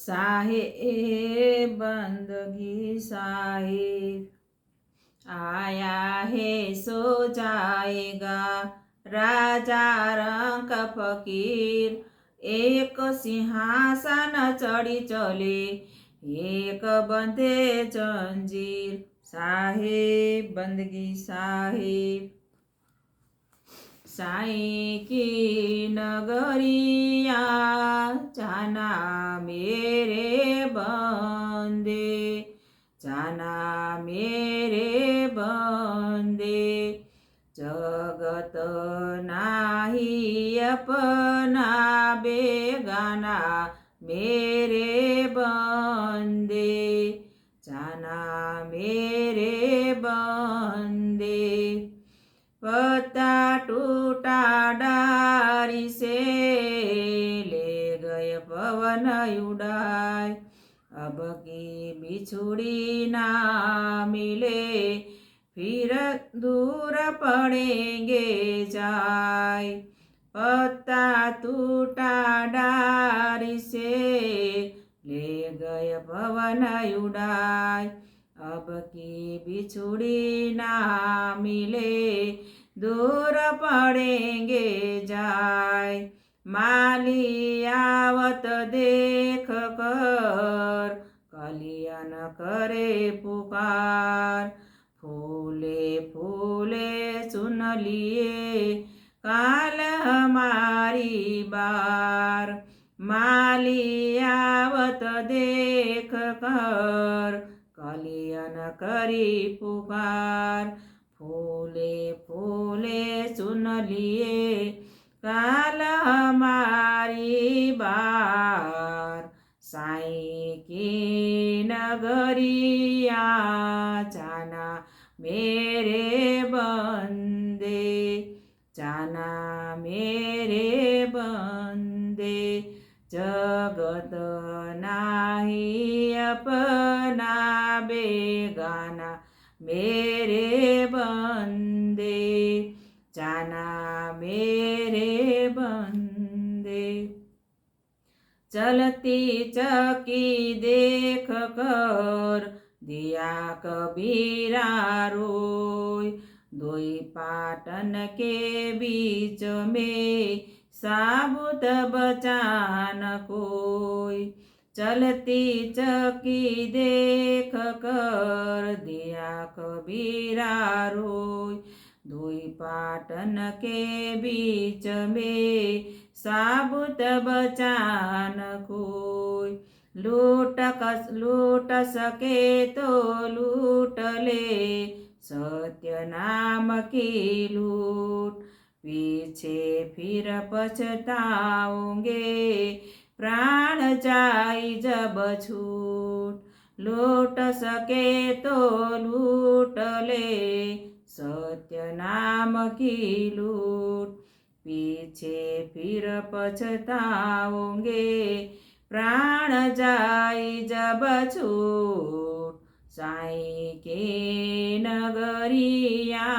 साहेब बंदगी साहेब आया है सो जाएगा। राजा रंग फकीर एक सिंहासन चढ़ी चले, एक बंधे जंजीर। साहेब बंदगी साहेब साईं की नगरिया जाना मेरे बंदे, जाना मेरे बंदे। जगत नाही अपना बेगाना मेरे बंदे, जाना मेरे बंदे। पत्ता टूटा डारी से ले गए पवन उड़ाए, अब की बिछुड़ी ना मिले फिर दूर पड़ेंगे जाए। पत्ता टूटा डारी से ले गए पवन उड़ाए, अब की बिछुड़ी ना मिले दूर पड़ेंगे जाए। माली आवत देख कर कलियन करे पुकार, फूले फूले सुन लिए काल हमारी बार। माली आवत देख कर कलियन करी पुकार, फूले फूले सुन लिए काल हमारी बार। साईं की नगरिया जाना मेरे बंदे, जाना मेरे बंदे। जगत नाही अपना बेगाना मेरे बंदे, जाना मेरे बंदे। चलती चकी देख कर दिया कबीरा रोय, दोई पाटन के बीच में साबुत बचान कोई। चलती चकी देख कर दिया कबीरा रोय, दोई पाटन के बीच में साबुत बचान कोई। लूट सके तो लूट ले सत्य नाम की लूट, पीछे फिर पछताओगे प्राण जाई जब छूट। लूट सके तो लूट ले सत्य नाम की लूट, पीछे फिर पछताओगे प्राण जाई जब छूट। साईं के नगरिया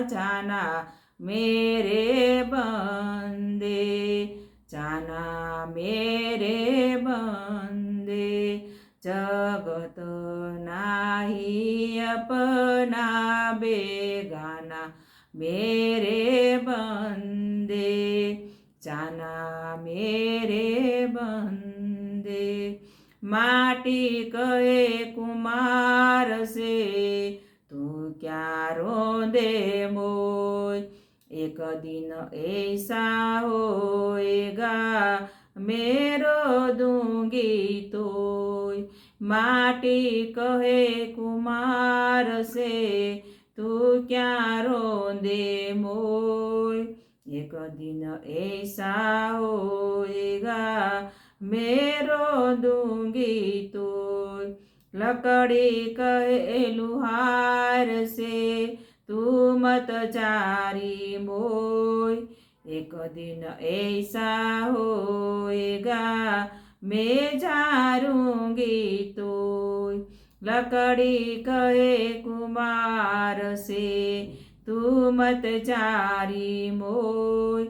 जाना मेरे बंदे, जाना मेरे बंदे। जगत नाही अपना बेगाना मेरे बंदे, जाना मेरे बंदे। माटी कहे कुमार से तू क्या रोंदे मोय, एक दिन ऐसा होएगा मैं रो दूंगी तोय। माटी कहे कुमार से तू क्या रोंदे मोय, एक दिन ऐसा होएगा मैं रो दूंगी तोय। लकड़ी कहे लुहार से तू मत जारी मोय, एक दिन ऐसा होएगा मैं जारूंगी तोय। लकड़ी कहे कुमार से तू मत जारी मोय,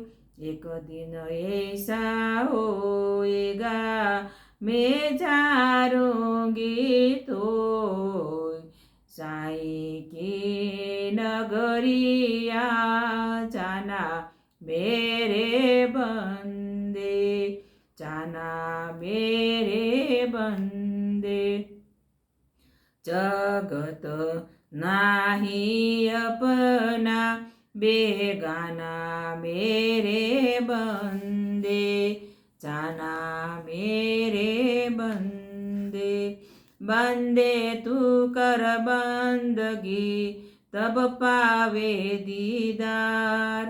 एक दिन ऐसा होएगा मैं जारूंगी तो साईं की नगरिया जाना मेरे बंदे, जाना मेरे बंदे। जगत नाही अपना बेगाना मेरे बंदे, जाना मेरे बंदे। बंदे तू कर बंदगी तब पावे दीदार,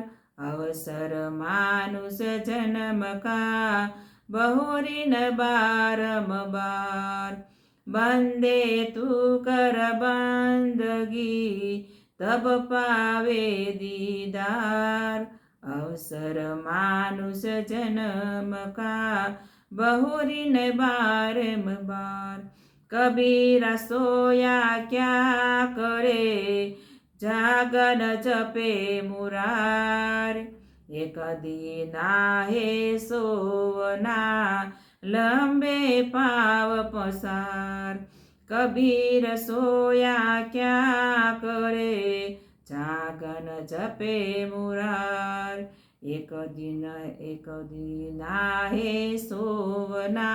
अवसर मानुष जन्म का बहुरीन बारंबार। बंदे तू कर बंदगी तब पावे दीदार, अवसर मानुष जन्म का बहुरीन बारंबार। कबीरा सोया क्या करे जागन जपे मुरार, एक दिन आहे सोवना लंबे पाव पसार। कबीर सोया क्या करे जागन जपे मुरार, एक दिन आहे सोवना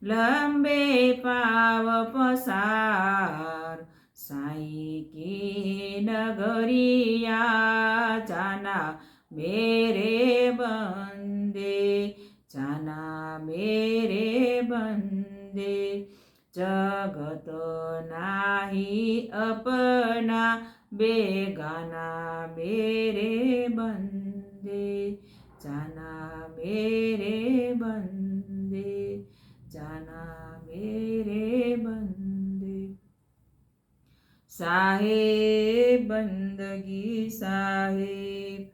लंबे पाव पसार। साईं की नगरिया जाना मेरे बंदे, जाना मेरे बंदे। जगत नाही अपना बेगाना मेरे बंदे, जाना मेरे बंदे, जाना मेरे बंदे। साहेब बंदगी साहेब।